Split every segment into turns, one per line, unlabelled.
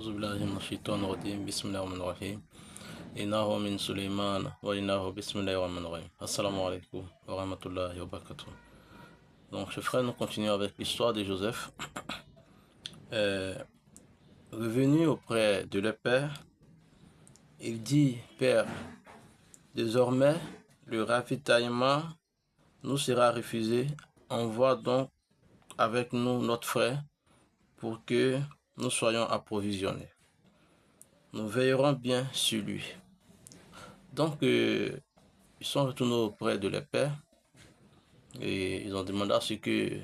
أعوذ بالله من الشيطان الرجيم بسم الله الرحمن الرحيم إنه من سليمان وإنه بسم الله الرحمن الرحيم. Assalamu alaikum wa rahmatullahi wa barakatuh. Donc, chers frères, nous continuons avec l'histoire de Joseph. Revenu auprès de leur père, il dit: Père, désormais le ravitaillement nous sera refusé. Envoie donc avec nous notre frère pour que nous soyons approvisionnés. Nous veillerons bien sur lui. Donc, ils sont retournés auprès de leur père et ils ont demandé à ce que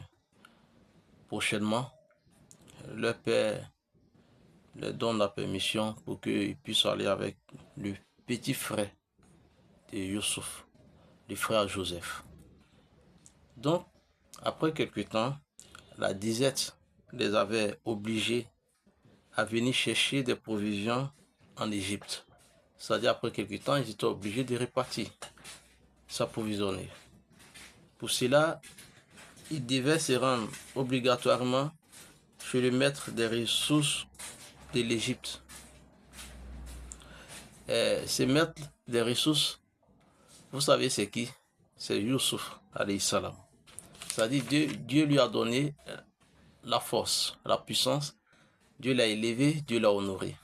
prochainement leur père leur donne la permission pour qu'ils puissent aller avec le petit frère de Youssouf, le frère Joseph. Donc, après quelque temps, la disette les avait obligés à venir chercher des provisions en Égypte. C'est-à-dire, après quelque temps, ils étaient obligés de repartir, s'approvisionner. Pour cela, ils devaient se rendre obligatoirement chez le maître des ressources de l'Égypte. Ce maître des ressources, vous savez c'est qui? C'est Youssouf, alayhi salam. C'est-à-dire Dieu lui a donné la force, la puissance. Dieu l'a élevé, Dieu l'a honoré.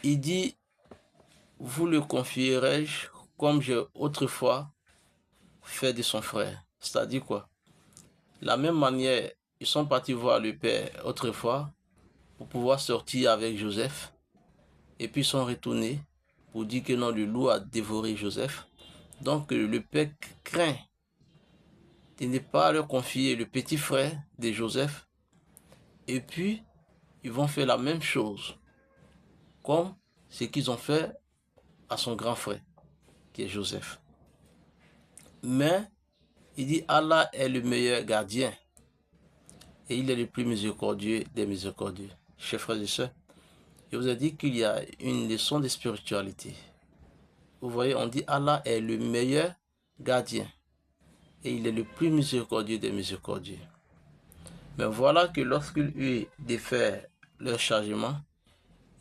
Il dit: vous le confierai-je comme j'ai autrefois fait de son frère. C'est-à-dire quoi? La même manière, ils sont partis voir le père autrefois pour pouvoir sortir avec Joseph. Et puis ils sont retournés pour dire que non, le loup a dévoré Joseph. Donc le père craint de ne pas leur confier le petit frère de Joseph. Et puis, ils vont faire la même chose comme ce qu'ils ont fait à son grand frère, qui est Joseph. Mais, il dit: Allah est le meilleur gardien et il est le plus miséricordieux des miséricordieux. Chers frères et sœurs, je vous ai dit qu'il y a une leçon de spiritualité. Vous voyez, on dit Allah est le meilleur gardien et il est le plus miséricordieux des miséricordieux. Mais voilà que lorsqu'ils eurent défait leur chargement,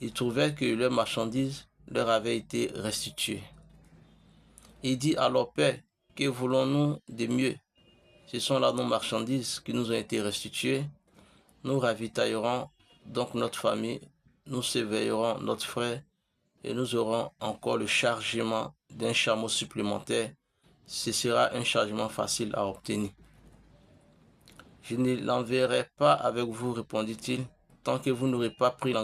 ils trouvaient que leurs marchandises leur avaient été restituées. Il dit: alors Père, que voulons-nous de mieux? Ce sont là nos marchandises qui nous ont été restituées. Nous ravitaillerons donc notre famille, nous surveillerons notre frère et nous aurons encore le chargement d'un chameau supplémentaire. Ce sera un chargement facile à obtenir. Je ne l'enverrai pas avec vous, répondit-il, tant que vous n'aurez pas pris